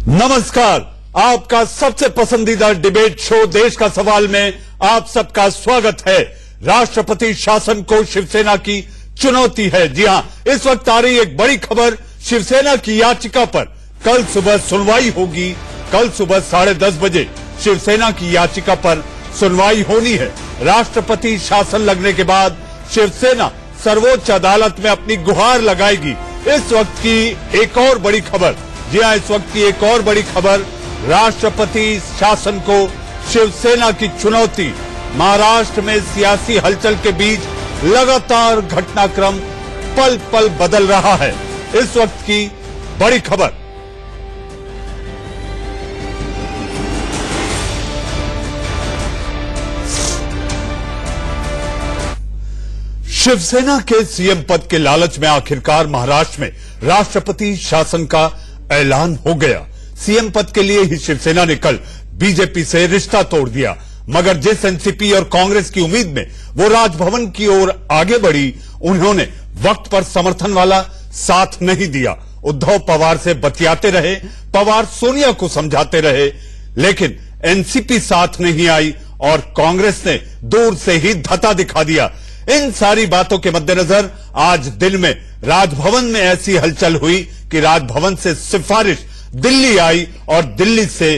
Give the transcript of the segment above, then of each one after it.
नमस्कार, आपका सबसे पसंदीदा डिबेट शो देश का सवाल में आप सबका स्वागत है। राष्ट्रपति शासन को शिवसेना की चुनौती है। जी हां, इस वक्त आ रही एक बड़ी खबर, शिवसेना की याचिका पर कल सुबह सुनवाई होगी। कल सुबह 10:30 बजे शिवसेना की याचिका पर सुनवाई होनी है। राष्ट्रपति शासन लगने के बाद शिवसेना सर्वोच्च अदालत में अपनी गुहार लगाएगी। इस वक्त की एक और बड़ी खबर, जी हां, इस वक्त की एक और बड़ी खबर, राष्ट्रपति शासन को शिवसेना की चुनौती। महाराष्ट्र में सियासी हलचल के बीच लगातार घटनाक्रम पल पल बदल रहा है। इस वक्त की बड़ी खबर, शिवसेना के सीएम पद के लालच में आखिरकार महाराष्ट्र में राष्ट्रपति शासन का ऐलान हो गया। सीएम पद के लिए ही शिवसेना ने कल बीजेपी से रिश्ता तोड़ दिया, मगर जिस एनसीपी और कांग्रेस की उम्मीद में वो राजभवन की ओर आगे बढ़ी, उन्होंने वक्त पर समर्थन वाला साथ नहीं दिया। उद्धव पवार से बतियाते रहे, पवार सोनिया को समझाते रहे, लेकिन एनसीपी साथ नहीं आई और कांग्रेस ने दूर से ही धता दिखा दिया। इन सारी बातों के मद्देनजर आज दिन में राजभवन में ऐसी हलचल हुई कि राजभवन से सिफारिश दिल्ली आई और दिल्ली से,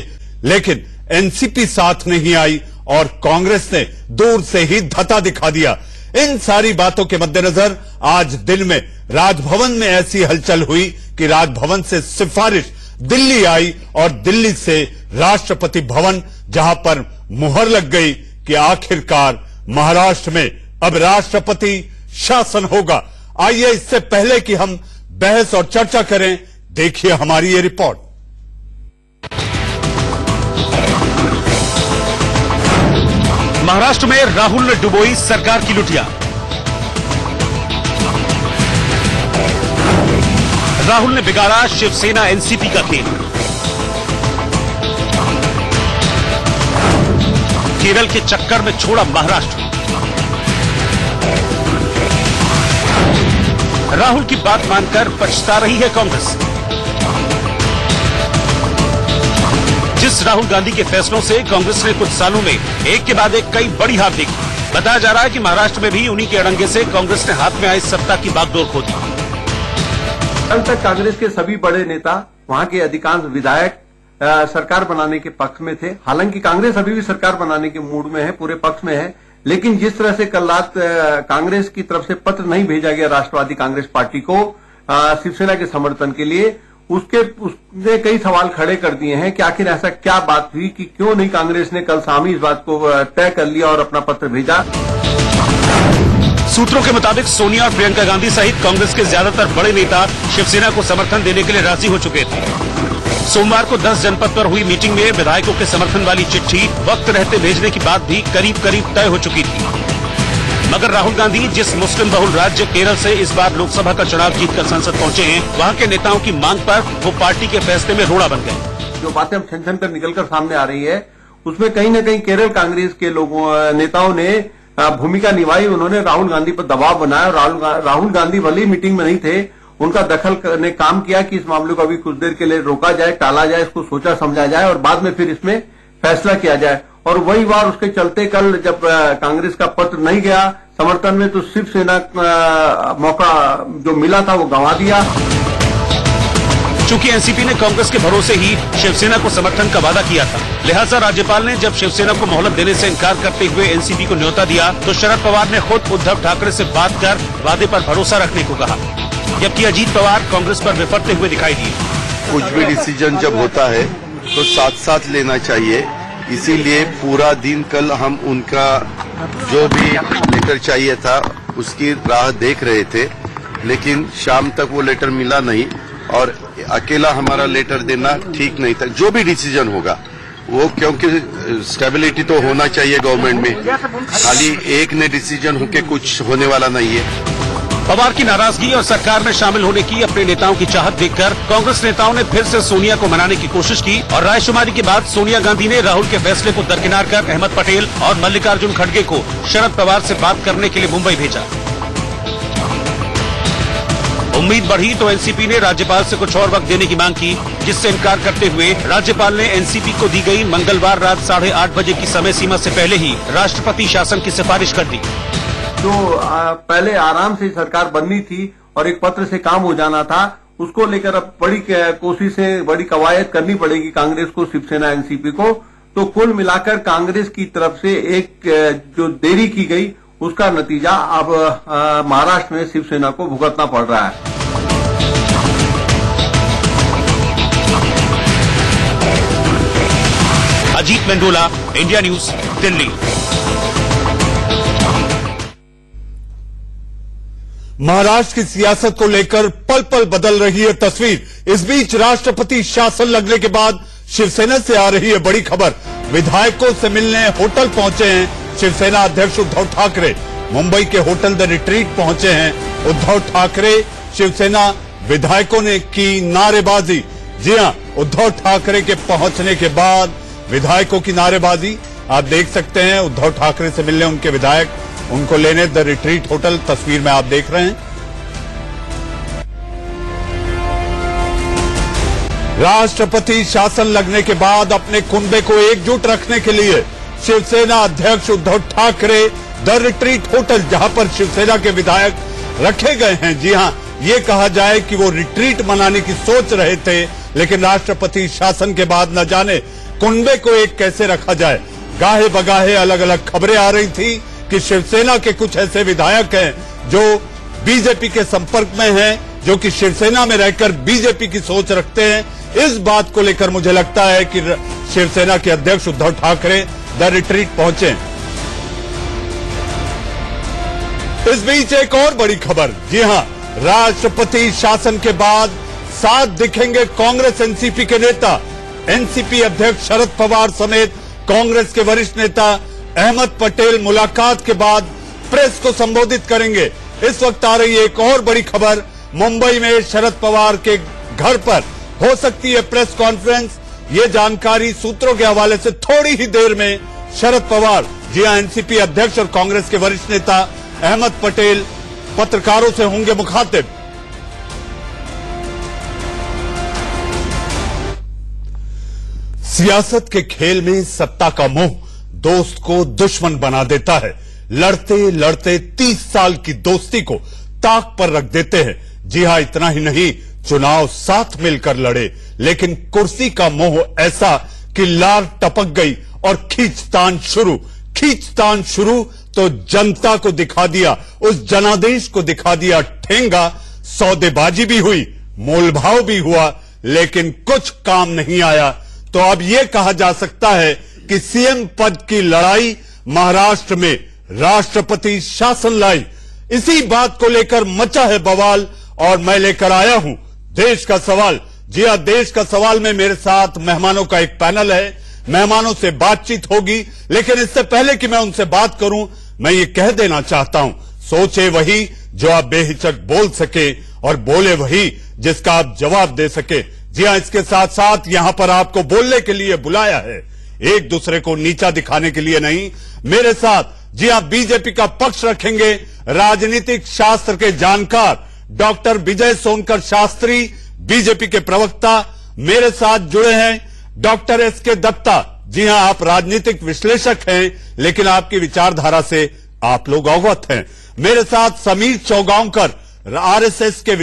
लेकिन एनसीपी साथ नहीं आई और कांग्रेस ने दूर से ही धता दिखा दिया। इन सारी बातों के मद्देनजर आज दिन में राजभवन में ऐसी हलचल हुई कि राजभवन से सिफारिश दिल्ली आई और दिल्ली से राष्ट्रपति भवन, जहां पर मुहर लग गई कि आखिरकार महाराष्ट्र में अब राष्ट्रपति शासन होगा। आइए, इससे पहले कि हम बहस और चर्चा करें, देखिए हमारी ये रिपोर्ट। महाराष्ट्र में राहुल ने डुबोई सरकार की लुटिया। राहुल ने बिगाड़ा शिवसेना एनसीपी का खेल। केरल के चक्कर में छोड़ा महाराष्ट्र। राहुल की बात मानकर पछता रही है कांग्रेस। जिस राहुल गांधी के फैसलों से कांग्रेस ने कुछ सालों में एक के बाद एक कई बड़ी हार देखी, बताया जा रहा है कि महाराष्ट्र में भी उन्हीं के अड़ंगे से कांग्रेस ने हाथ में आई सत्ता की बागडोर खो दी। कल तक कांग्रेस के सभी बड़े नेता, वहां के अधिकांश विधायक सरकार बनाने के पक्ष में थे। हालांकि कांग्रेस अभी भी सरकार बनाने के मूड में है, पूरे पक्ष में है, लेकिन जिस तरह से कल रात कांग्रेस की तरफ से पत्र नहीं भेजा गया राष्ट्रवादी कांग्रेस पार्टी को शिवसेना के समर्थन के लिए, उसने कई सवाल खड़े कर दिए हैं कि आखिर ऐसा क्या बात हुई कि क्यों नहीं कांग्रेस ने कल शाम ही इस बात को तय कर लिया और अपना पत्र भेजा। सूत्रों के मुताबिक सोनिया और प्रियंका गांधी सहित कांग्रेस के ज्यादातर बड़े नेता शिवसेना को समर्थन देने के लिए राजी हो चुके थे। सोमवार को 10 जनपद पर हुई मीटिंग में विधायकों के समर्थन वाली चिट्ठी वक्त रहते भेजने की बात भी करीब करीब तय हो चुकी थी, मगर राहुल गांधी जिस मुस्लिम बहुल राज्य केरल से इस बार लोकसभा का चुनाव जीतकर संसद पहुंचे हैं, वहां के नेताओं की मांग पर वो पार्टी के फैसले में रोड़ा बन गए। जो बातें अब छन छन कर निकलकर सामने आ रही है, उसमें कहीं न कहीं केरल कांग्रेस के नेताओं ने भूमिका निभाई। उन्होंने राहुल गांधी पर दबाव बनाया। राहुल गांधी भले ही मीटिंग में नहीं थे, उनका दखल ने काम किया कि इस मामले को अभी कुछ देर के लिए रोका जाए, टाला जाए, इसको सोचा समझा जाए और बाद में फिर इसमें फैसला किया जाए। और वही बार उसके चलते कल जब कांग्रेस का पत्र नहीं गया समर्थन में, तो शिवसेना मौका जो मिला था वो गंवा दिया। चूंकि एनसीपी ने कांग्रेस के भरोसे ही शिवसेना को समर्थन का वादा किया था, लिहाजा राज्यपाल ने जब शिवसेना को मोहलत देने से इनकार करते हुए एनसीपी को न्योता दिया, तो शरद पवार ने खुद उद्धव ठाकरे से बात कर वादे पर भरोसा रखने को कहा, जबकि अजीत पवार कांग्रेस पर विपरते हुए दिखाई दिए। कुछ भी डिसीजन जब होता है तो साथ साथ लेना चाहिए, इसीलिए पूरा दिन कल हम उनका जो भी लेटर चाहिए था उसकी राह देख रहे थे, लेकिन शाम तक वो लेटर मिला नहीं और अकेला हमारा लेटर देना ठीक नहीं था। जो भी डिसीजन होगा वो, क्योंकि स्टेबिलिटी तो होना चाहिए गवर्नमेंट में, खाली एक ने डिसीजन होके कुछ होने वाला नहीं है। पवार की नाराजगी और सरकार में शामिल होने की अपने नेताओं की चाहत देखकर कांग्रेस नेताओं ने फिर से सोनिया को मनाने की कोशिश की और रायशुमारी के बाद सोनिया गांधी ने राहुल के फैसले को दरकिनार कर अहमद पटेल और मल्लिकार्जुन खड़गे को शरद पवार से बात करने के लिए मुंबई भेजा। उम्मीद बढ़ी तो एनसीपी ने राज्यपाल से कुछ और वक्त देने की मांग की, जिससे इनकार करते हुए राज्यपाल ने एनसीपी को दी गई मंगलवार रात 8:30 बजे की समय सीमा से पहले ही राष्ट्रपति शासन की सिफारिश कर दी। जो पहले आराम से सरकार बननी थी और एक पत्र से काम हो जाना था, उसको लेकर अब बड़ी कोशिश से बड़ी कवायद करनी पड़ेगी कांग्रेस को, शिवसेना, एनसीपी को। तो कुल मिलाकर कांग्रेस की तरफ से एक जो देरी की गई उसका नतीजा अब महाराष्ट्र में शिवसेना को भुगतना पड़ रहा है। Ajit Mendola, India News, Delhi. महाराष्ट्र की सियासत को लेकर पल पल बदल रही है तस्वीर। इस बीच राष्ट्रपति शासन लगने के बाद शिवसेना से आ रही है बड़ी खबर। विधायकों से मिलने होटल पहुंचे हैं शिवसेना अध्यक्ष उद्धव ठाकरे। मुंबई के होटल द रिट्रीट पहुंचे हैं उद्धव ठाकरे। शिवसेना विधायकों ने की नारेबाजी। जी हां, उद्धव ठाकरे के पहुंचने के बाद विधायकों की नारेबाजी आप देख सकते हैं। उद्धव ठाकरे से मिलने उनके विधायक उनको लेने द रिट्रीट होटल, तस्वीर में आप देख रहे हैं। राष्ट्रपति शासन लगने के बाद अपने कुनबे को एकजुट रखने के लिए शिवसेना अध्यक्ष Uddhav Thackeray the retreat hotel, जहां पर शिवसेना के विधायक रखे गए हैं। जी हां, ये कहा जाए कि वो रिट्रीट मनाने की सोच रहे थे, लेकिन राष्ट्रपति शासन के बाद न जाने कुनबे को एक कैसे रखा जाए। गाहे बगाहे अलग अलग खबरें आ रही थी कि शिवसेना के कुछ ऐसे विधायक हैं जो बीजेपी के संपर्क में हैं, जो कि शिवसेना में रहकर बीजेपी की सोच रखते हैं। इस बात को लेकर मुझे लगता है कि शिवसेना के अध्यक्ष उद्धव ठाकरे द रिट्रीट पहुंचे। इस बीच एक और बड़ी खबर। जी हां, राष्ट्रपति शासन के बाद साथ दिखेंगे कांग्रेस एनसीपी के नेता। एनसीपी अध्यक्ष शरद पवार समेत कांग्रेस के वरिष्ठ नेता अहमद पटेल मुलाकात के बाद प्रेस को संबोधित करेंगे। इस वक्त आ रही एक और बड़ी खबर। मुंबई में शरद पवार के घर पर हो सकती है प्रेस कॉन्फ्रेंस। ये जानकारी सूत्रों के हवाले से थोड़ी ही देर में शरद पवार, जी हां, एनसीपी अध्यक्ष और कांग्रेस के वरिष्ठ नेता अहमद पटेल पत्रकारों से होंगे मुखातिब। सियासत के खेल में सत्ता का मोह दोस्त को दुश्मन बना देता है। लड़ते लड़ते 30 साल की दोस्ती को ताक पर रख देते हैं। जी हां, इतना ही नहीं, चुनाव साथ मिलकर लड़े, लेकिन कुर्सी का मोह ऐसा कि लार टपक गई और खींचतान शुरू तो जनता को दिखा दिया, उस जनादेश को दिखा दिया ठेंगा। सौदेबाजी भी हुई, मोलभाव भी हुआ, लेकिन कुछ काम नहीं आया। तो अब यह कहा जा सकता है कि सीएम पद की लड़ाई महाराष्ट्र में राष्ट्रपति शासन लाई। इसी बात को लेकर मचा है बवाल और मैं लेकर आया हूं देश का सवाल। जी हां, देश का सवाल में मेरे साथ मेहमानों का एक पैनल है। मेहमानों से बातचीत होगी, लेकिन इससे पहले कि मैं उनसे बात करूं, मैं ये कह देना चाहता हूं, सोचे वही जो आप बेहिचक बोल सके और बोले वही जिसका आप जवाब दे सके। जी हां, इसके साथ साथ यहां पर आपको बोलने के लिए बुलाया है, एक दूसरे को नीचा दिखाने के लिए नहीं। मेरे साथ जी हां, बीजेपी का पक्ष रखेंगे राजनीतिक शास्त्र के जानकार डॉक्टर विजय सोनकर शास्त्री, बीजेपी के प्रवक्ता। मेरे साथ जुड़े हैं डॉक्टर एसके दत्ता। जी हां, आप राजनीतिक विश्लेषक हैं, लेकिन आपकी विचारधारा से आप लोग अवगत हैं। मेरे साथ समीर चौगांवकर, आरएसएस के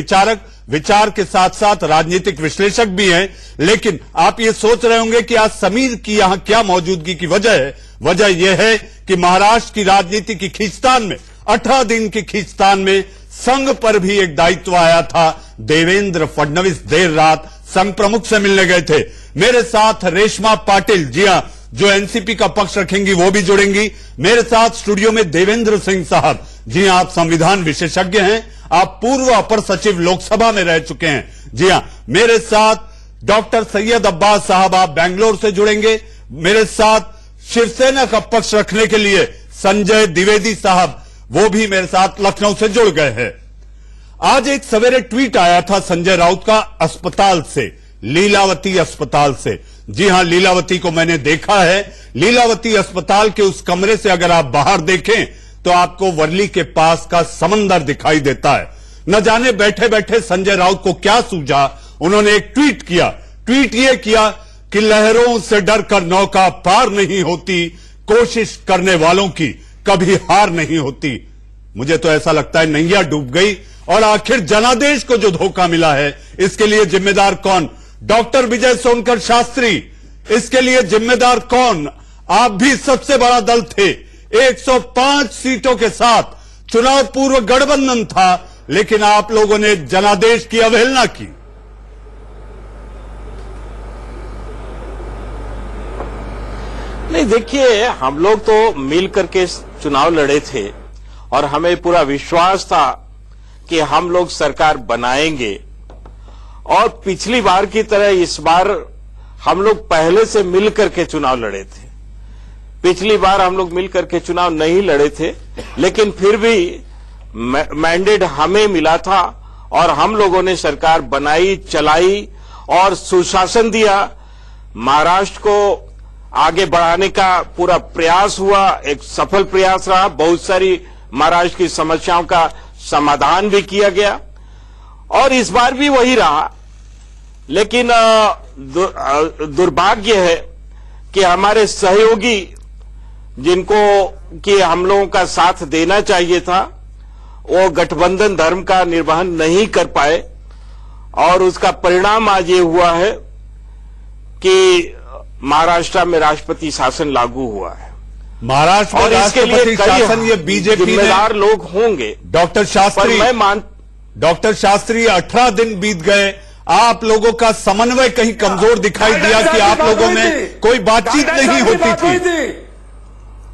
विचार के साथ साथ राजनीतिक विश्लेषक भी हैं। लेकिन आप ये सोच रहे होंगे कि आज समीर की यहां क्या मौजूदगी की वजह है। वजह यह है कि महाराष्ट्र की राजनीति की खींचतान में, 18 दिन की खींचतान में संघ पर भी एक दायित्व आया था। देवेंद्र फडणवीस देर रात संघ प्रमुख से मिलने गए थे। मेरे साथ रेशमा पाटिल, जी हां, जो एनसीपी का पक्ष रखेंगी वो भी जुड़ेंगी। मेरे साथ स्टूडियो में देवेंद्र सिंह साहब, जी हां, आप संविधान विशेषज्ञ हैं, आप पूर्व अपर सचिव लोकसभा में रह चुके हैं। जी हां, मेरे साथ डॉक्टर सैयद अब्बास साहब, आप बेंगलोर से जुड़ेंगे। मेरे साथ शिवसेना का पक्ष रखने के लिए संजय द्विवेदी साहब, वो भी मेरे साथ लखनऊ से जुड़ गए हैं। आज एक सवेरे ट्वीट आया था संजय राउत का अस्पताल से, लीलावती अस्पताल से। जी हां, लीलावती को मैंने देखा है। लीलावती अस्पताल के उस कमरे से अगर आप बाहर देखें तो आपको वर्ली के पास का समंदर दिखाई देता है। न जाने बैठे बैठे संजय राउत को क्या सूझा, उन्होंने एक ट्वीट किया। ट्वीट ये किया कि लहरों से डरकर नौका पार नहीं होती, कोशिश करने वालों की कभी हार नहीं होती। मुझे तो ऐसा लगता है नैया डूब गई और आखिर जनादेश को जो धोखा मिला है इसके लिए जिम्मेदार कौन? डॉक्टर विजय सोनकर शास्त्री, इसके लिए जिम्मेदार कौन? आप भी सबसे बड़ा दल थे, 105 सीटों के साथ चुनाव पूर्व गठबंधन था, लेकिन आप लोगों ने जनादेश की अवहेलना की। नहीं, देखिए, हम लोग तो मिल करके चुनाव लड़े थे और हमें पूरा विश्वास था कि हम लोग सरकार बनाएंगे और पिछली बार की तरह इस बार हम लोग पहले से मिल करके चुनाव लड़े थे। पिछली बार हम लोग मिल करके चुनाव नहीं लड़े थे, लेकिन फिर भी मैंडेट हमें मिला था और हम लोगों ने सरकार बनाई, चलाई और सुशासन दिया। महाराष्ट्र को आगे बढ़ाने का पूरा प्रयास हुआ, एक सफल प्रयास रहा। बहुत सारी महाराष्ट्र की समस्याओं का समाधान भी किया गया और इस बार भी वही रहा। लेकिन दुर्भाग्य है कि हमारे सहयोगी जिनको कि हम लोगों का साथ देना चाहिए था, वो गठबंधन धर्म का निर्वहन नहीं कर पाए और उसका परिणाम आज ये हुआ है कि महाराष्ट्र में राष्ट्रपति शासन लागू हुआ है। महाराष्ट्र और में इसके लिए राष्ट्रपति शासन ये बीजेपी जिम्मेदार लोग होंगे। डॉक्टर शास्त्री, डॉक्टर शास्त्री 18 दिन बीत गए, आप लोगों का समन्वय कहीं कमजोर दिखाई दिया कि आप लोगों में कोई बातचीत नहीं होती थी।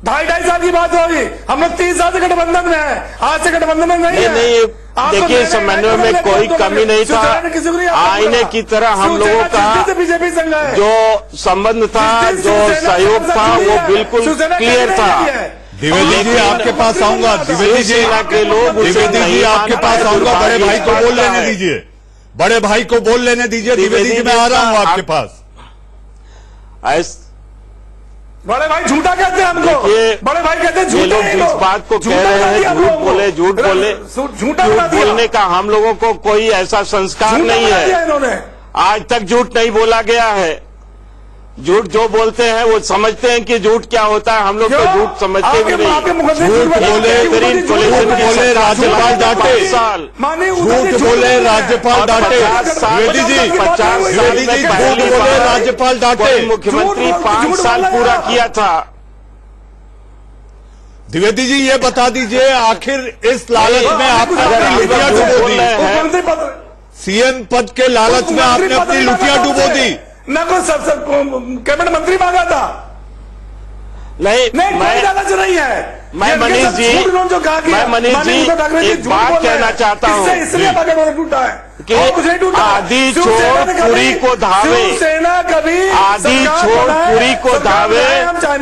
2.5 साल की बात होगी, हम लोग 3 साल से गठबंधन में हैं, आज से गठबंधन में नहीं है। नहीं, देखिए, समन्वय में कोई कमी नहीं था। आईने की तरह हम लोगों का बीजेपी संघ है, जो संबंध था, जो सहयोग था, वो बिल्कुल क्लियर था। द्विवेदी जी आपके पास आऊंगा, द्विवेदी जी के लोग, द्विवेदी जी आपके पास आऊंगा। बड़े भाई को बोल लेने दीजिए, बड़े भाई को बोल लेने दीजिए। द्विवेदी जी मैं आ रहा हूं आपके पास। बड़े भाई झूठा कहते हैं हमको, बड़े भाई कहते हैं झूठे लोग जिस बात को कह रहे हैं, झूठ बोले, झूठा बोलने का हम लोगों को कोई ऐसा संस्कार नहीं है। आज तक झूठ नहीं बोला गया है। झूठ जो बोलते हैं वो समझते हैं कि झूठ क्या होता है, हम लोग तो झूठ समझते भी नहीं। झूठ बोले राज्यपाल डांटे, झूठ बोले राज्यपाल डांटे। द्विवेदी जी, द्विवेदी जी झूठ बोले राज्यपाल डांटे। मुख्यमंत्री 5 साल पूरा किया था। द्विवेदी जी ये बता दीजिए, आखिर इस लालच में आपने अपनी लुटिया डुबो दी, सीएम पद के लालच में आपने अपनी लुटिया डुबो दी। न कोई कैबिनेट मंत्री मांगा था, नहीं, कोई लालच नहीं है। मैं मनीष जी, मैं मनीष जी एक बात कहना चाहता हूँ इसलिए बजट टूटा है कि आधी छोड़ पूरी को धावे, सेना कभी आधी छोड़ पूरी को धावे,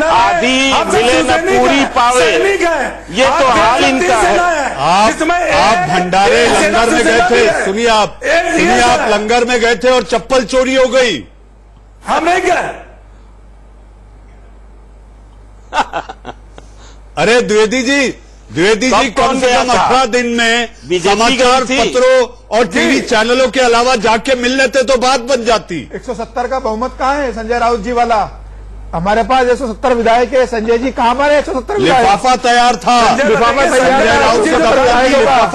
आधी मिले न पूरी पावे, ये तो हाल इनका है। आप भंडारे लंगर में गए थे, सुनिए आप लंगर में गए थे और चप्पल चोरी हो गई। हम नहीं गए। अरे द्विवेदी जी कम से कम 18 दिन में समाचार पत्रों और टीवी चैनलों के अलावा जाके मिल लेते तो बात बन जाती। 170 का बहुमत कहाँ है संजय राउत जी वाला? हमारे पास 170 विधायक है। संजय जी कहाँ पर है 170 विधायक? लिफाफा तैयार था, लिफाफा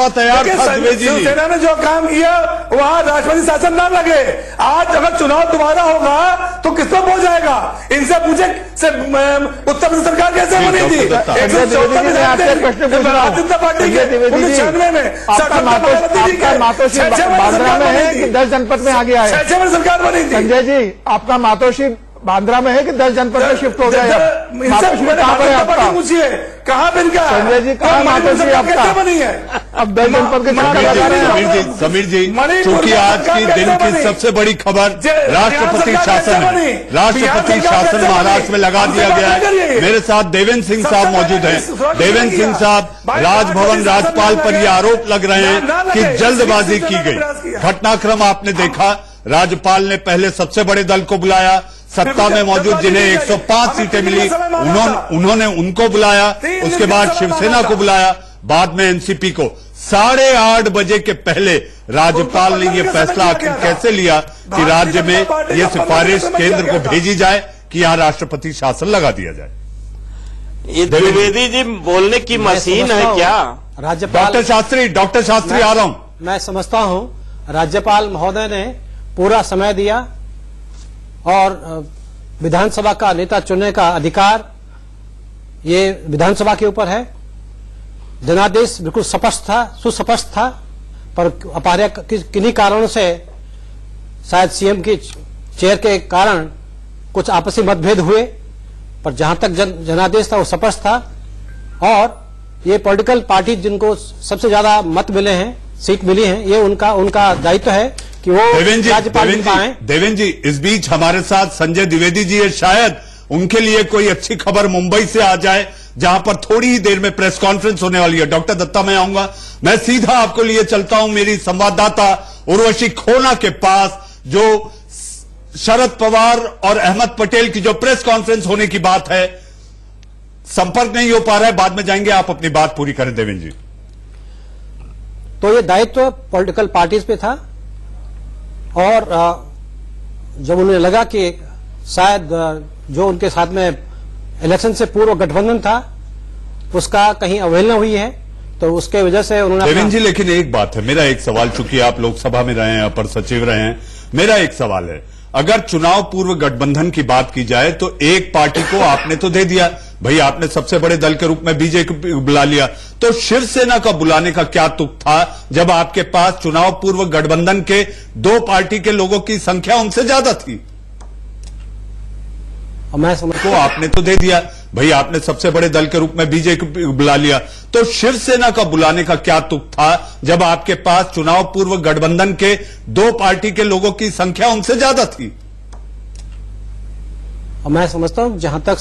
तैयार था। द्विवेदी जी, शिवसेना ने जो काम किया वहाँ राष्ट्रपति शासन ना लगे। आज अगर चुनाव दोबारा होगा तो किसको हो जाएगा? इनसे पूछे उत्तर प्रदेश सरकार कैसे बनी थी? जनता पार्टी के 1996 में बांद्रा में है कि 10 जनपद में आ गया है? 6 में सरकार बनी थी। संजय जी, आपका मातोश्री बांद्रा में है कि 10 जनपद में शिफ्ट हो गया? मातोश्री कहाँ पर है आपका? पूछिए कहाँ पे इनका? संजय जी कहाँ मातोश्री आपका? बनी है अब 10 जनपद के समीर जी, चूंकि आज की दिन की सबसे बड़ी खबर राष्ट्रपति शासन है, राष्ट्रपति शासन महाराष्ट्र में लगा दिया गया है। मेरे साथ देवेंद्र सिंह साहब मौजूद हैं। देवेंद्र सिंह साहब, राजभवन राज्यपाल पर यह आरोप लग रहे हैं कि जल्दबाजी की गई। घटनाक्रम आपने देखा, राज्यपाल ने पहले सबसे बड़े दल को बुलाया, सत्ता में मौजूद जिन्हें 105 सीटें मिली उन्होंने उनको बुलाया, उसके बाद शिवसेना को बुलाया, बाद में एनसीपी को। 8:30 बजे के पहले राज्यपाल ने यह फैसला आखिर कैसे लिया कि राज्य में यह सिफारिश केंद्र को भेजी जाए कि यहां राष्ट्रपति शासन लगा दिया जाए? ये द्विवेदी जी बोलने की मशीन है क्या? राज्यपाल डॉक्टर शास्त्री आ रहा हूं। मैं समझता हूं राज्यपाल महोदय ने पूरा समय दिया और विधानसभा का नेता चुनने का अधिकार ये विधानसभा के ऊपर है। जनादेश बिल्कुल स्पष्ट था, सुस्पष्ट था, पर अपार्य किन्हीं कारणों से शायद सीएम की चेयर के कारण कुछ आपसी मतभेद हुए, पर जहां तक जनादेश था वो स्पष्ट था। और ये पॉलिटिकल पार्टी जिनको सबसे ज्यादा मत मिले हैं, सीट मिली है, ये उनका दायित्व है कि वो राज्यपाल बन पाए। देवेंद्र जी, इस बीच हमारे साथ संजय द्विवेदी जी है, शायद उनके लिए कोई अच्छी खबर मुंबई से आ जाए, जहां पर थोड़ी ही देर में प्रेस कॉन्फ्रेंस होने वाली है। डॉक्टर दत्ता, मैं आऊंगा, मैं सीधा आपको लिए चलता हूं मेरी संवाददाता उर्वशी खोना के पास, जो शरद पवार और अहमद पटेल की जो प्रेस कॉन्फ्रेंस होने की बात है, संपर्क नहीं हो पा रहा है, बाद में जाएंगे, आप अपनी बात पूरी करें देवेंद्र जी। तो ये दायित्व पॉलिटिकल पार्टीज पे था और जब उन्हें लगा कि शायद जो उनके साथ में इलेक्शन से पूर्व गठबंधन था उसका कहीं अवहेलना हुई है, तो उसके वजह से उन्होंने देवेंद्र जी, लेकिन एक बात है, मेरा एक सवाल, चूंकि आप लोकसभा में रहे हैं, अपर सचिव रहे हैं, मेरा एक सवाल है, अगर चुनाव पूर्व गठबंधन की बात की जाए तो एक पार्टी को आपने तो दे दिया, भाई आपने सबसे बड़े दल के रूप में बीजेपी बुला लिया, तो शिवसेना का बुलाने का क्या तुक था जब आपके पास चुनाव पूर्व गठबंधन के 2 पार्टी के लोगों की संख्या उनसे ज्यादा थी? मैं समझता हूं आपने तो दे दिया, भाई आपने सबसे बड़े दल के रूप में बीजेपी बुला लिया, तो शिवसेना का बुलाने का क्या तुक था जब आपके पास चुनाव पूर्व गठबंधन के 2 पार्टी के लोगों की संख्या उनसे ज्यादा थी? मैं समझता हूं जहां तक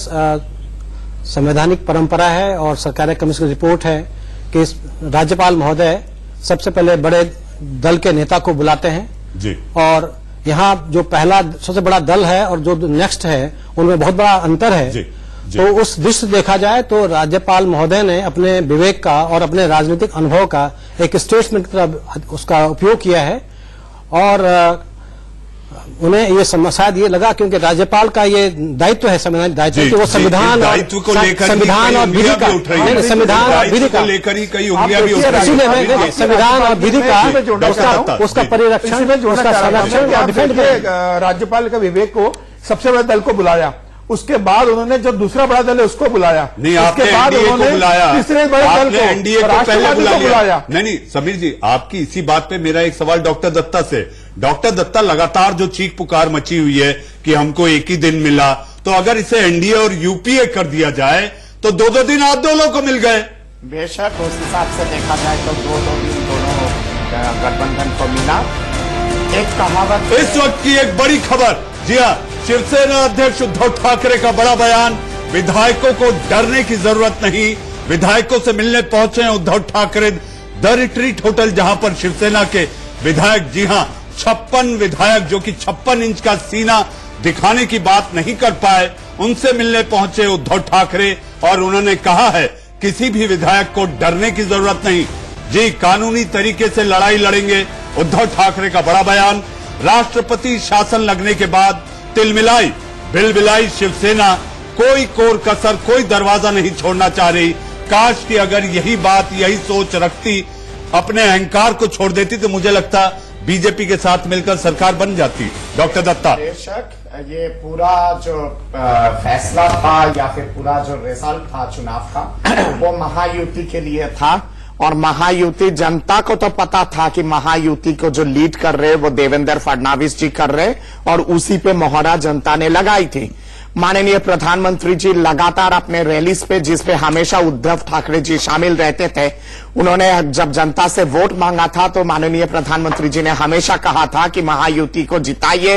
संवैधानिक परंपरा है और सरकारी कमीशन की रिपोर्ट है कि राज्यपाल महोदय सबसे पहले बड़े दल के नेता को बुलाते हैं जी, और यहाँ जो पहला सबसे बड़ा दल है और जो नेक्स्ट है उनमें बहुत बड़ा अंतर है। जी, जी। तो उस दृष्टि देखा जाए तो राज्यपाल महोदय ने अपने विवेक का और अपने राजनीतिक अनुभव का एक स्टेटमेंट की तरह उसका उपयोग किया है और उन्हें ये शायद ये लगा क्योंकि राज्यपाल का ये दायित्व है, संवैधानिक दायित्व कि वो संविधान दायित्व को लेकर संविधान और विधि का संविधान और विधि का लेकर ही कई उंगलियां भी उठ रही इसीलिए संविधान और विधि का उसका परिरक्षण, उसका संरक्षण और डिफेंड करें। राज्यपाल का विवेक को सबसे बड़े दल को बुलाया, उसके बाद उन्होंने जो दूसरा बड़ा दल है उसको बुलाया, नहीं, उसके बाद उन्होंने तीसरे बड़े दल को, एनडीए को पहले बुलाया। नहीं समीर जी, आपकी इसी बात पे मेरा एक सवाल डॉक्टर दत्ता से। डॉक्टर दत्ता, लगातार जो चीख पुकार मची हुई है कि हमको एक ही दिन मिला, तो अगर इसे एनडीए और यूपीए कर दिया जाए तो 2-2 दिन आप दोनों को मिल गए। बेशक उस हिसाब से देखा जाए तो 2-2 दिन दोनों गठबंधन को मिला। एक कहावत, इस वक्त की एक बड़ी खबर, जी हाँ, शिवसेना अध्यक्ष उद्धव ठाकरे का बड़ा बयान, विधायकों को डरने की जरूरत नहीं, विधायकों से मिलने पहुंचे हैं Uddhav Thackeray the retreat hotel, जहां पर शिवसेना के विधायक, जी हां, 56 विधायक जो कि 56 इंच का सीना दिखाने की बात नहीं कर पाए, उनसे मिलने पहुंचे उद्धव ठाकरे और उन्होंने कहा है किसी भी विधायक को डरने की जरूरत नहीं, जी कानूनी तरीके से लड़ाई लड़ेंगे। उद्धव ठाकरे का बड़ा बयान। राष्ट्रपति शासन लगने के बाद तिलमिलाई बिलबिलाई शिवसेना, कोई कोर कसर, कोई दरवाजा नहीं छोड़ना चाह रही। काश कि अगर यही बात, यही सोच रखती, अपने अहंकार को छोड़ देती, तो मुझे लगता बीजेपी के साथ मिलकर सरकार बन जाती। डॉक्टर दत्ता, बेशक ये पूरा जो फैसला था या फिर पूरा जो रिजल्ट था चुनाव का वो महायुति के लिए था और महायुति, जनता को तो पता था कि महायुति को जो लीड कर रहे वो देवेंद्र फडणवीस जी कर रहे और उसी पे मोहरा जनता ने लगाई थी। माननीय प्रधानमंत्री जी लगातार अपने रैलीज पे, जिसपे हमेशा उद्धव ठाकरे जी शामिल रहते थे, उन्होंने जब जनता से वोट मांगा था तो माननीय प्रधानमंत्री जी ने हमेशा कहा था कि महायुति को जिताइए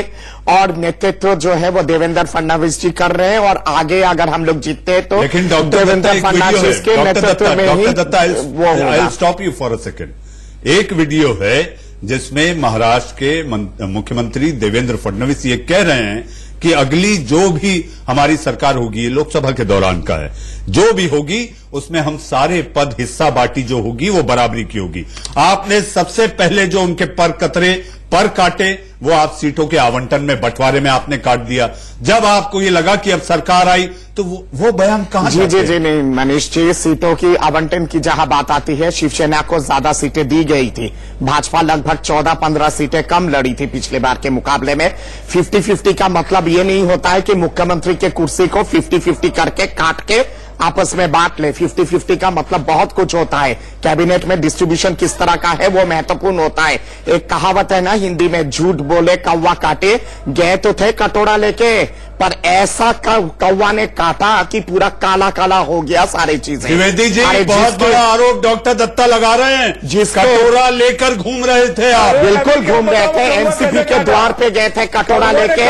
और नेतृत्व जो है वो देवेंद्र फडणवीस जी कर रहे हैं और आगे अगर हम लोग जीतते तो देवेंद्र फडणवीस के नेतृत्व में ही वो होगा। Stop you for a second. एक वीडियो है जिसमें महाराष्ट्र के मुख्यमंत्री देवेंद्र फडणवीस ये कह रहे हैं कि अगली जो भी हमारी सरकार होगी, ये लोकसभा के दौरान का है, जो भी होगी उसमें हम सारे पद हिस्सा बांटी जो होगी वो बराबरी की होगी। आपने सबसे पहले जो उनके पर काटे वो आप सीटों के आवंटन में, बंटवारे में आपने काट दिया। जब आपको ये लगा कि अब सरकार आई तो वो बयान कहां जी जी जी नहीं मनीष जी, सीटों की आवंटन की जहां बात आती है, शिवसेना को ज्यादा सीटें दी गई थी। भाजपा लगभग 14-15 सीटें कम लड़ी थी पिछले बार के मुकाबले में। 50-50 का मतलब ये नहीं होता है कि मुख्यमंत्री के कुर्सी को 50-50 करके काट के आपस में बांट ले। 50-50 का मतलब बहुत कुछ होता है। कैबिनेट में डिस्ट्रीब्यूशन किस तरह का है वो महत्वपूर्ण होता है। एक कहावत है ना हिंदी में, झूठ बोले कौवा काटे, गए तो थे कटोरा लेके, पर ऐसा कौवा ने काटा कि पूरा काला काला हो गया सारी चीजें। द्विवेदी जी, बहुत बड़ा आरोप डॉक्टर दत्ता लगा रहे हैं। कटोरा लेकर घूम रहे थे आप। बिल्कुल घूम रहे थे, एनसीपी के द्वार पे गए थे कटोरा लेके,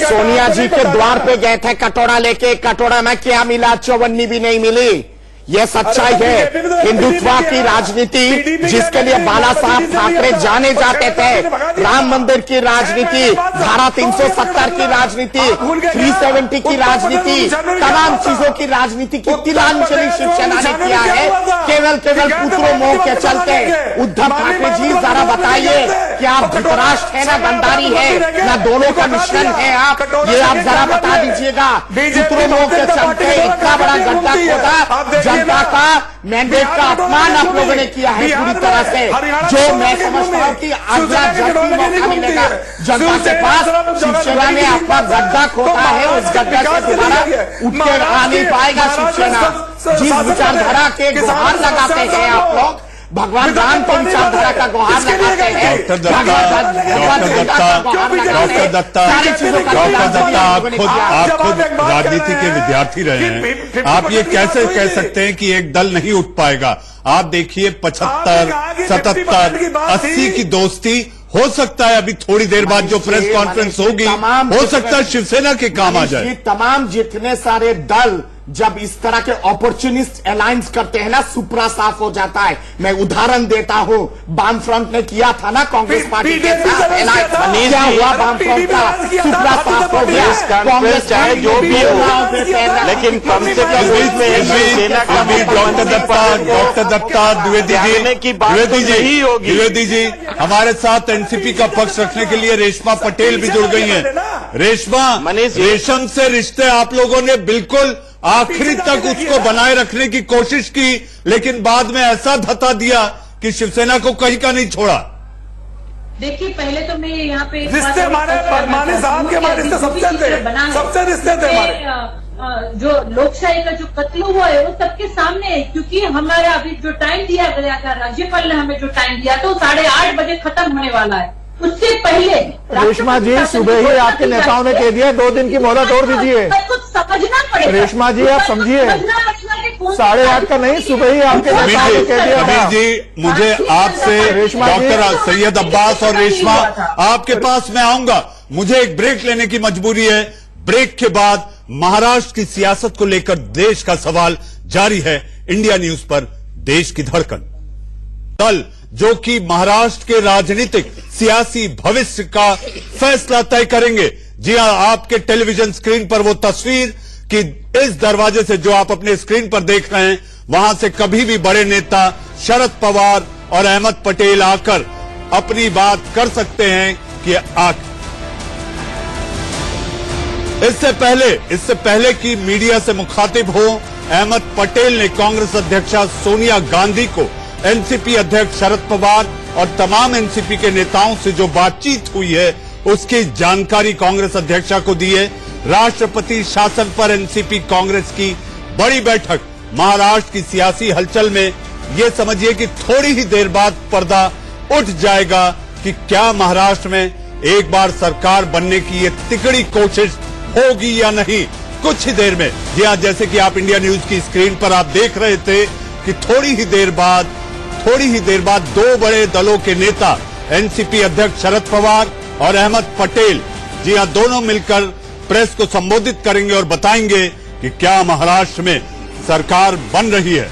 सोनिया जी के द्वार पे गए थे कटोरा लेके। कटोरा में क्या मिला? चौवन्नी भी नहीं मिली। यह सच्चाई है। हिंदुत्व की राजनीति जिसके लिए बाला साहब ठाकरे जाने जाते थे, राम मंदिर की राजनीति, धारा 370 की राजनीति, 370 की राजनीति, तमाम चीजों की राजनीति की तिलांजलि शिवसेना ने किया है केवल पुत्रों मोह के चलते। उद्धव ठाकरे जी जरा बताइए कि आप धृतराष्ट्र है ना गंधारी है ना दोनों का मिश्रण है आप, ये आप जरा बता दीजिएगा। पुत्रों मोह के चलते इतना बड़ा गड्ढा खोदा, जनता का मैंडेट का अपमान आप लोगों ने किया है पूरी तरह से। जो मैं समझता हूं कि अगला जब भी मौका मिलेगा जनता के पास, शिवसेना ने अपना गड्ढा खोदा है, उस गड्ढा से दोबारा उठ के आ नहीं पाएगा शिवसेना। जिस विचारधारा के गुहार लगाते हैं आप लोग, भगवान राम को विचारधारा का गुहार लगाते हैं, डॉक्टर दत्ता, आप खुद राजनीति के विद्यार्थी रहे हैं। आप ये कैसे कह सकते हैं कि एक दल नहीं उठ पाएगा? आप देखिए 75, 77, 80 की दोस्ती हो सकता है अभी थोड़ी देर बाद जो प्रेस कॉन्फ्रेंस होगी, हो सकता है शिवसेना के काम आ जाए। तमाम जितने सारे दल जब इस तरह के अपॉर्चुनिस्ट अलायंस करते हैं ना, सुपरा साफ हो जाता है। मैं उदाहरण देता हूं, वाम फ्रंट ने किया था ना कांग्रेस पार्टी के साथ अलायंस, क्या हुआ? वाम फ्रंट का सुपरा साफ हो गया। कांग्रेस चाहे जो भी हो, लेकिन कम से कम डॉक्टर दत्ता, द्विवेदी जी हमारे साथ एनसीपी का पक्ष रखने के लिए रेशमा पटेल भी जुड़ गई हैं। रेशमा, रेशम से रिश्ते आप लोगों ने बिल्कुल आखिरी तक उसको बनाए रखने की कोशिश की, लेकिन बाद में ऐसा धता दिया कि शिवसेना को कहीं का नहीं छोड़ा। देखिए, पहले तो मैं यहाँ पे रिश्ते हमारे माने साहब के हमारे रिश्ते सबसे रिश्ते थे हमारे। जो लोकशाही का जो कत्ल हुआ है वो सबके सामने है, क्योंकि हमारा अभी जो टाइम दिया गया था, राज्यपाल ने हमें जो टाइम दिया था वो 8:30 बजे खत्म होने वाला है। उससे पहले रेशमा जी, सुबह ही आपके नेताओं ने कह दिया 2 दिन की मोहलत और दीजिए। कुछ समझना पड़ेगा रेशमा जी, आप समझिए, 8:30 का नहीं, सुबह ही आपके नेताओं ने कह दिया। कबीर जी, मुझे आपसे डॉक्टर सैयद अब्बास और रेशमा आपके पास मैं आऊंगा, मुझे एक ब्रेक लेने की मजबूरी है। ब्रेक के बाद महाराष्ट्र की सियासत को लेकर देश का सवाल जारी है। इंडिया न्यूज पर देश की धड़कन। दल जो कि महाराष्ट्र के राजनीतिक सियासी भविष्य का फैसला तय करेंगे। जी हां, आपके टेलीविजन स्क्रीन पर वो तस्वीर कि इस दरवाजे से जो आप अपने स्क्रीन पर देख रहे हैं, वहां से कभी भी बड़े नेता शरद पवार और अहमद पटेल आकर अपनी बात कर सकते हैं कि इससे पहले कि मीडिया से मुखातिब हो, अहमद पटेल ने कांग्रेस अध्यक्षा सोनिया गांधी को एनसीपी अध्यक्ष शरद पवार और तमाम एनसीपी के नेताओं से जो बातचीत हुई है उसकी जानकारी कांग्रेस अध्यक्षा को दी है। राष्ट्रपति शासन पर एनसीपी कांग्रेस की बड़ी बैठक महाराष्ट्र की सियासी हलचल में ये समझिए कि थोड़ी ही देर बाद पर्दा उठ जाएगा कि क्या महाराष्ट्र में एक बार सरकार बनने की ये तिकड़ी कोशिश होगी या नहीं। कुछ ही देर में, जी हां, जैसे कि आप इंडिया न्यूज की स्क्रीन पर आप देख रहे थे कि थोड़ी ही देर बाद 2 बड़े दलों के नेता एनसीपी अध्यक्ष शरद पवार और अहमद पटेल, जी हां, दोनों मिलकर प्रेस को संबोधित करेंगे और बताएंगे कि क्या महाराष्ट्र में सरकार बन रही है।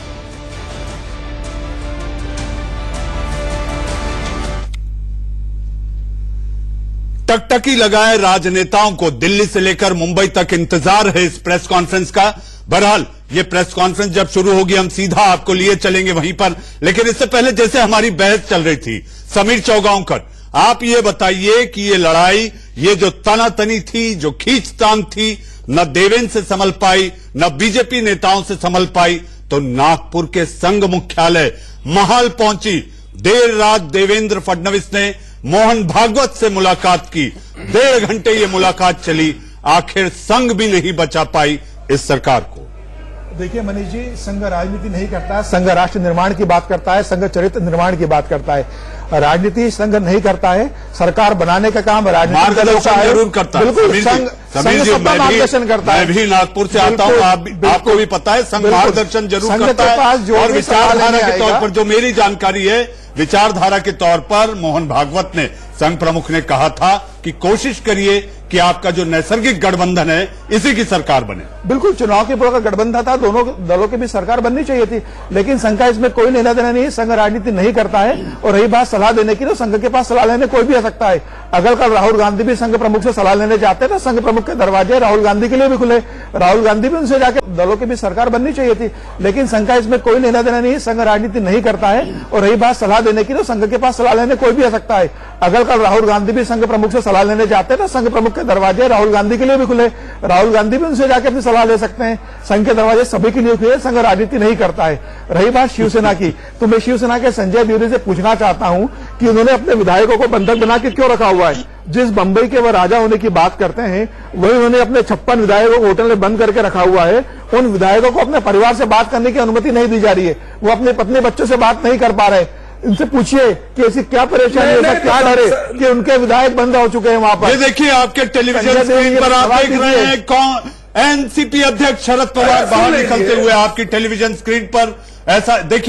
टकटकी लगाए राजनेताओं को दिल्ली से लेकर मुंबई तक इंतजार है इस प्रेस कॉन्फ्रेंस का। बहरहाल ये प्रेस कॉन्फ्रेंस जब शुरू होगी हम सीधा आपको लिए चलेंगे वहीं पर, लेकिन इससे पहले जैसे हमारी बहस चल रही थी, समीर चौगांवकर आप ये बताइए कि ये लड़ाई, ये जो तनातनी थी, जो खींचतान थी, न देवेंद्र से संभल पाई न बीजेपी नेताओं से संभल पाई, तो नागपुर के संघ मुख्यालय महाल पहुंची। देर रात देवेंद्र फडणवीस ने मोहन भागवत से मुलाकात की। 1.5 घंटे ये मुलाकात चली, आखिर संघ भी नहीं बचा पाई इस सरकार को। देखिए मनीष जी, संघ राजनीति नहीं करता है, संघ राष्ट्र निर्माण की बात करता है, संघ चरित्र निर्माण की बात करता है। राजनीति संघ नहीं करता है, सरकार बनाने का काम राजनीतिक दलों का है। जरूर करता है। बिल्कुल, संघ सत्ता मार्गदर्शन करता है। मैं भी नागपुर से आता हूं, आपको भी पता है, संघ मार्गदर्शन जरूर करता है। और विचारधारा के तौर पर जो मेरी जानकारी है, विचारधारा के तौर पर मोहन भागवत ने, संघ प्रमुख ने कहा था कि कोशिश करिए कि आपका जो नैसर्गिक गठबंधन है इसी की सरकार बने। बिल्कुल, चुनाव के पूर्व का गठबंधन था, दोनों दलों की भी सरकार बननी चाहिए थी, लेकिन संघ का इसमें कोई लेना देना नहीं है। संघ राजनीति नहीं करता है। और रही बात सलाह देने की, तो संघ के पास सलाह लेने कोई भी आ सकता है। अगर कल राहुल गांधी भी संघ प्रमुख से सलाह लेने जाते हैं तो संघ प्रमुख के दरवाजे राहुल गांधी के लिए भी खुले। राहुल गांधी भी उनसे जाकर, दलों की भी सरकार बननी चाहिए थी, लेकिन संघ का इसमें कोई लेना देना नहीं है। संघ राजनीति नहीं करता है। और रही बात सलाह देने की, तो संघ के पास सलाह लेने कोई भी आ सकता है। अगर कल राहुल गांधी भी संघ प्रमुख से सलाह लेने जाते हैं तो संघ प्रमुख के दरवाजे राहुल गांधी के लिए भी खुले। राहुल गांधी भी उनसे जाकर अपनी सलाह ले सकते हैं। संघ के दरवाजे सभी के लिए खुले। संघ राजनीति नहीं करता है। रही बात शिवसेना की, तो मैं शिवसेना के संजय द्विवेदी से पूछना चाहता हूं कि उन्होंने अपने विधायकों को बंधक बना के क्यों रखा हुआ है। जिस बंबई के वह राजा होने की बात करते हैं, वही उन्होंने अपने 56 विधायकों को होटल में बंद करके रखा हुआ है। उन विधायकों को अपने परिवार से बात करने की अनुमति नहीं दी जा रही है। वो अपने पत्नी बच्चों से बात नहीं कर पा रहे। इनसे पूछिए कि ऐसी क्या परेशानी है, क्या डर है कि उनके विधायक बंद हो चुके हैं वहां पर। ये देखिए आपके टेलीविजन स्क्रीन पर आप देख रहे हैं कौन, एनसीपी अध्यक्ष शरद पवार बाहर निकलते हुए आपकी टेलीविजन स्क्रीन पर। ऐसा देखिए।